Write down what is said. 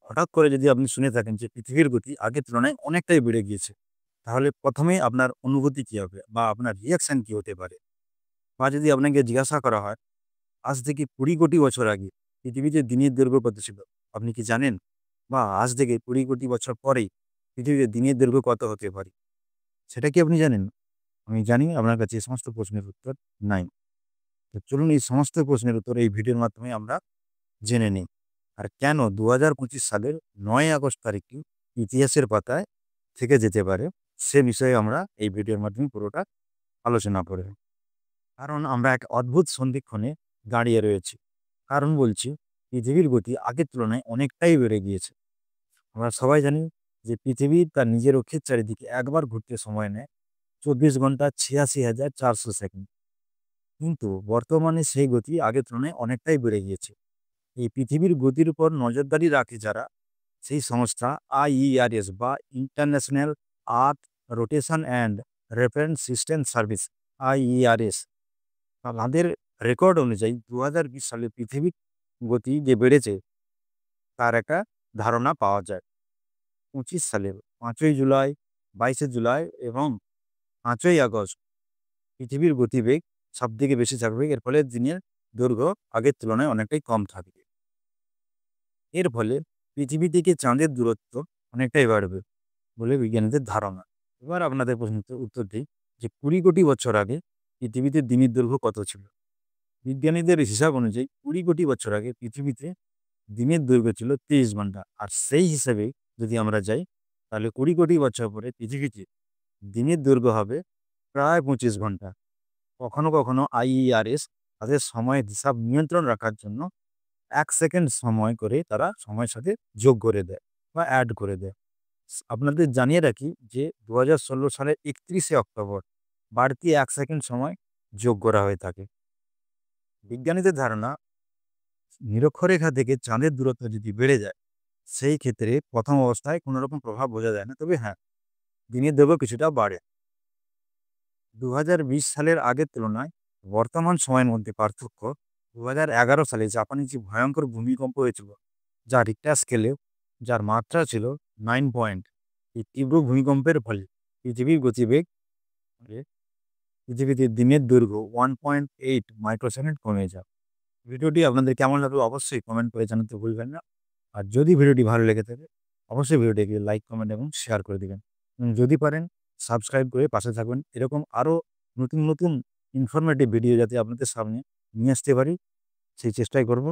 হঠাৎ করে যদি আপনি শুনে থাকেন যে পৃথিবীর গতি আগের তুলনায় অনেকটাই বেড়ে গিয়েছে, তাহলে ১ম এই আপনার অনুভূতি কি হবে বা আপনার রিঅ্যাকশন কি হতে পারে? বা যদি আপনাকে জিজ্ঞাসা করা হয়, আজ থেকে ২০ কোটি বছর আগে পৃথিবীতে দিনের দৈর্ঘ্য কত ছিল? আপনি কি জানেন? বা আজ থেকে ২০ কোটি বছর পরেই পৃথিবীতে দিনের দৈর্ঘ্য কত হতে পারে? সেটা কি আপনি জানেন? আমি জানি আপনার কাছে এই সমস্ত প্রশ্নের উত্তর নাই। তো চলুন এই সমস্ত প্রশ্নের উত্তর এই ভিডিওর মাধ্যমে আমরা জেনে নিই। আর কেন ২০২৫ সালের ৯ আগস্ট তারিখটি ইতিহাসের পাতায় থেকে যেতে পারে, সে বিষয়ে আমরা এই ভিডিওর মাধ্যমে পুরোটা আলোচনা করব। কারণ আমরা এক অদ্ভুত সন্ধিক্ষণে দাঁড়িয়ে রয়েছি। কারণ বলছি, পৃথিবীর গতি আগের তুলনায় অনেকটাই বেড়ে গিয়েছে। আমরা সবাই জানি যে পৃথিবী তার নিজের অক্ষের চারিদিকে একবার ঘুরতে সময় নেয় ২৪ ঘন্টা ৮৬,৪০০ সেকেন্ড। কিন্তু বর্তমানে সেই গতি আগের তুলনায় অনেকটাই বেড়ে গিয়েছে। এই পৃথিবীর গতির উপর নজরদারি রাখে যারা, সেই সংস্থা IERS বা international earth rotation and reference system service, IERS, তাদের রেকর্ড অনুযায়ী ২০২০ সালে পৃথিবীর গতি যে বেড়েছে তার একটা ধারণা পাওয়া যায়। ২৫ সালের ৫ই জুলাই, ২২শে জুলাই এবং ৫ই আগস্ট পৃথিবীর গতিবেগ সবথেকে বেশি থাকবে। এর ফলে দিনের দৈর্ঘ্য আগের তুলনায় অনেকটাই কম থাকবে। এর ফলে পৃথিবী থেকে চাঁদের দূরত্ব অনেকটাই বাড়বে বলে বিজ্ঞানীদের ধারণা। এবার আপনাদের প্রশ্নের উত্তর দিই যে ২০ কোটি বছর আগে পৃথিবীতে দিনের দৈর্ঘ্য কত ছিল? বিজ্ঞানীদের হিসাব অনুযায়ী ২০ কোটি বছর আগে পৃথিবীতে দিনের দৈর্ঘ্য ছিল ৩০ ঘন্টা। আর সেই হিসেবে যদি আমরা যাই, তাহলে ২০ কোটি বছর পরে পৃথিবীতে দিনের দৈর্ঘ্য হবে প্রায় ২৫ ঘন্টা। কখনো কখনো IERS তাদের সময়ের হিসাব নিয়ন্ত্রণ রাখার জন্য ১ সেকেন্ড সময় করে তারা সময়ের সাথে যোগ করে দেয় বা অ্যাড করে দেয়। আপনাদের জানিয়ে রাখি যে ২০১৬ সালের ৩১শে অক্টোবর বাড়তি ১ সেকেন্ড সময় যোগ করা হয়ে থাকে। বিজ্ঞানীদের ধারণা, নিরক্ষরেখা থেকে চাঁদের দূরত্ব যদি বেড়ে যায়, সেই ক্ষেত্রে প্রথম অবস্থায় কোনো রকম প্রভাব বোঝা যায় না। তবে হ্যাঁ, দিনের দৈর্ঘ্য কিছুটা বাড়ে। ২০২০ সালের আগের তুলনায় বর্তমান সময়ের মধ্যে পার্থক্য, ২০১১ সালে জাপানে যে ভয়ঙ্কর ভূমিকম্প হয়েছিল, যা রিক্টার স্কেলে যার মাত্রা ছিল 9 পয়েন্ট। এই তীব্র ভূমিকম্পের ফলে পৃথিবীর গতিবেগ এ পৃথিবীতে দিনের দৈর্ঘ্য 1.8 মাইক্রোসেকেন্ড কমে যায়। ভিডিওটি আপনাদের কেমন লাগলো অবশ্যই কমেন্ট করে জানাতে ভুলবেন না। আর যদি ভিডিওটি ভালো লেগে থাকে, অবশ্যই ভিডিওটিকে লাইক, কমেন্ট এবং শেয়ার করে দিবেন। যদি পারেন সাবস্ক্রাইব করে পাশে থাকবেন। এরকম আরও নতুন নতুন ইনফরমেটিভ ভিডিও যাতে আপনাদের সামনে নিয়ে আসতে পারি, সেই চেষ্টাই করব।